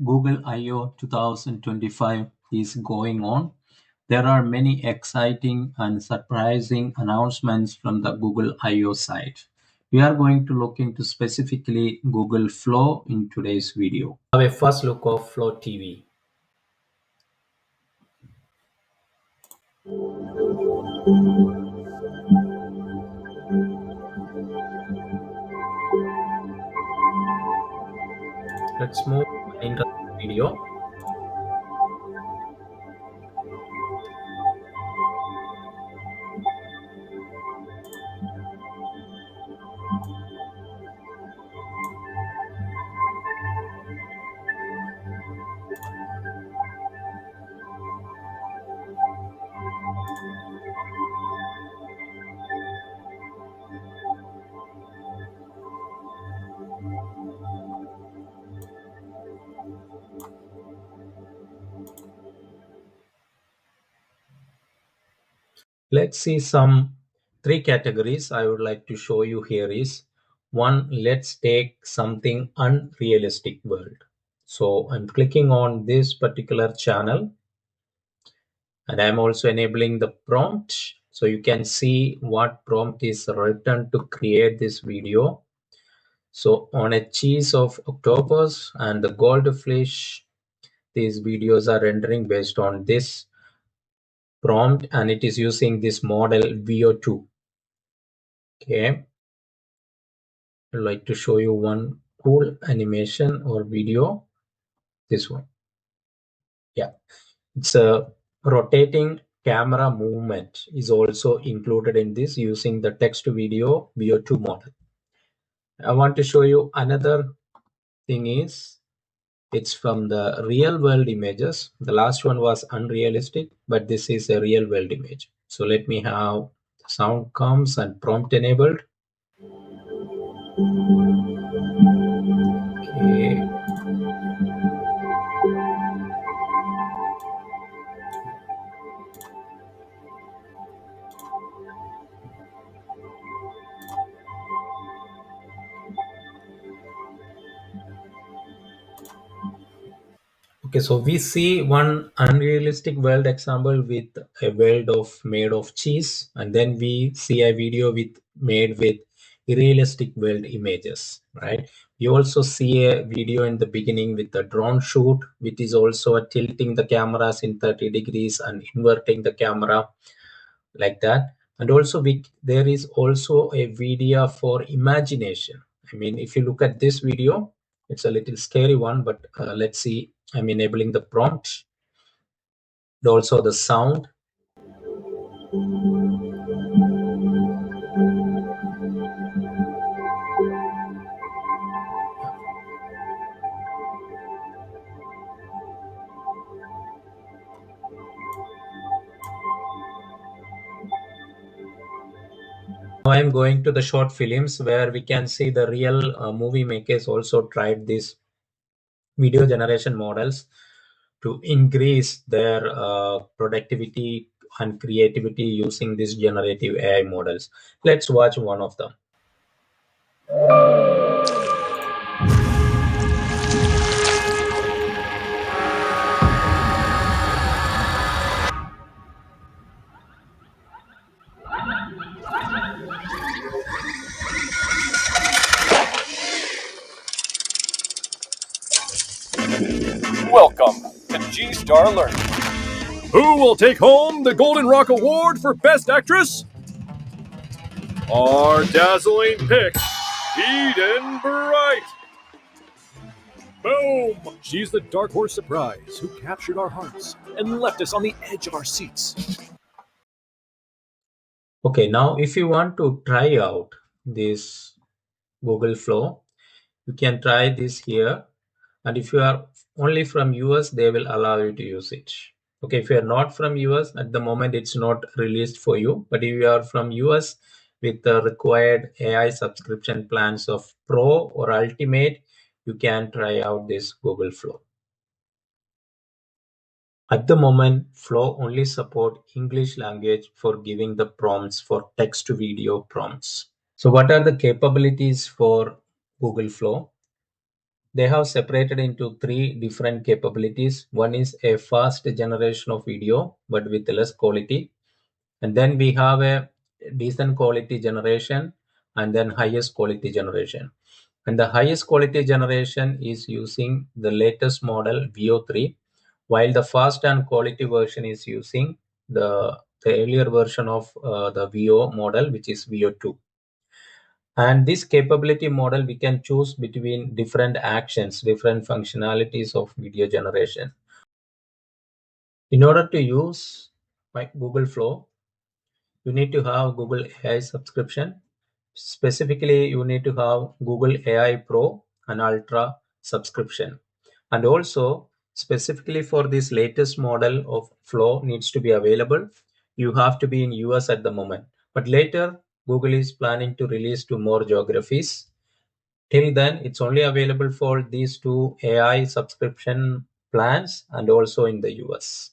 Google I/O 2025 is going on. There are many exciting and surprising announcements from the Google I/O side. We are going to look into specifically Google Flow in today's video. Have a first look of Flow TV. Let's move into the video. Let's see some three categories I would like to show you here is one, let's take something unrealistic world. So I'm clicking on this particular channel and I'm also enabling the prompt. So you can see what prompt is written to create this video. So on a cheese of octopus and the goldfish, these videos are rendering based on this prompt and it is using this model VO2. Okay, I'd like to show you one cool animation or video. This one. Yeah, it's a rotating camera movement is also included in this using the text to video VO2 model. I want to show you another thing is it's from the real world images. The last one was unrealistic, but this is a real world image. So let me have sound comes and prompt enabled. Okay. Okay, so we see one unrealistic world example with a world of made of cheese, and then we see a video with made with realistic world images, right? We also see a video in the beginning with a drone shoot, which is also a tilting the cameras in 30 degrees and inverting the camera like that. And also there is also a video for imagination. I mean, if you look at this video, it's a little scary one, but let's see. I'm enabling the prompt and also the sound. Now I'm going to the short films where we can see the real movie makers also tried these video generation models to increase their productivity and creativity using these generative AI models. Let's watch one of them. Welcome to G-Star Learning. Who will take home the Golden Rock Award for Best Actress? Our dazzling pick, Eden Bright. Boom! She's the dark horse surprise who captured our hearts and left us on the edge of our seats. Okay, now if you want to try out this Google Flow, you can try this here. And if you are only from US, they will allow you to use it. Okay, if you are not from US, at the moment it's not released for you. But if you are from US with the required AI subscription plans of Pro or Ultimate, you can try out this Google Flow. At the moment, Flow only support English language for giving the prompts for text to video prompts. So what are the capabilities for Google Flow? They have separated into three different capabilities. One is a fast generation of video, but with less quality. And then we have a decent quality generation and then highest quality generation. And the highest quality generation is using the latest model VO3, while the fast and quality version is using the earlier version of the VO model, which is VO2. And this capability model, we can choose between different actions, different functionalities of video generation. In order to use my Google Flow, you need to have Google AI subscription. Specifically, you need to have Google AI Pro and Ultra subscription. And also, specifically for this latest model of Flow needs to be available, you have to be in US at the moment. But later, Google is planning to release to more geographies. Till then, it's only available for these two AI subscription plans and also in the US.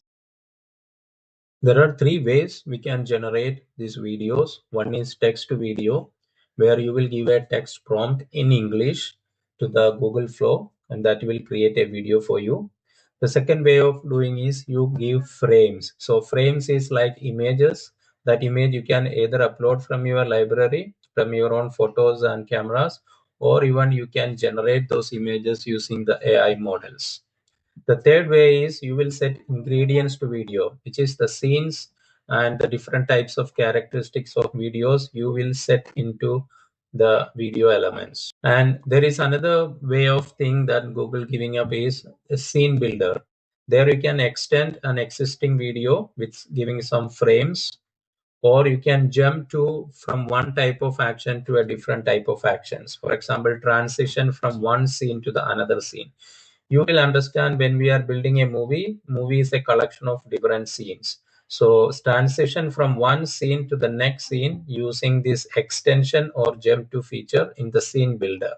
There are three ways we can generate these videos. One is text to video, where you will give a text prompt in English to the Google Flow, and that will create a video for you. The second way of doing is you give frames. So frames is like images. That image you can either upload from your library, from your own photos and cameras, or even you can generate those images using the AI models. The third way is you will set ingredients to video, which is the scenes and the different types of characteristics of videos you will set into the video elements. And there is another way of thing that Google giving up is a scene builder. There you can extend an existing video with giving some frames, or you can jump to from one type of action to a different type of actions. For example, transition from one scene to the another scene. You will understand when we are building a movie is a collection of different scenes. So transition from one scene to the next scene using this extension or jump to feature in the scene builder.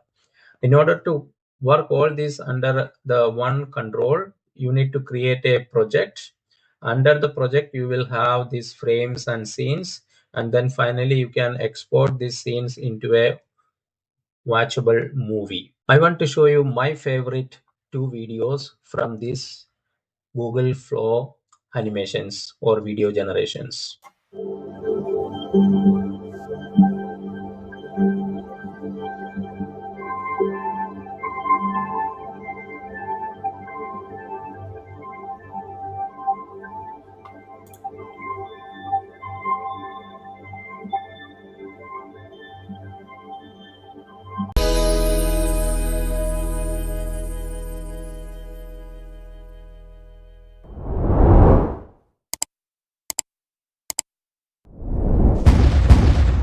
In order to work all this under the one control, you need to create a project. Under the project, you will have these frames and scenes, and then finally you can export these scenes into a watchable movie. I want to show you my favorite two videos from this Google Flow animations or video generations.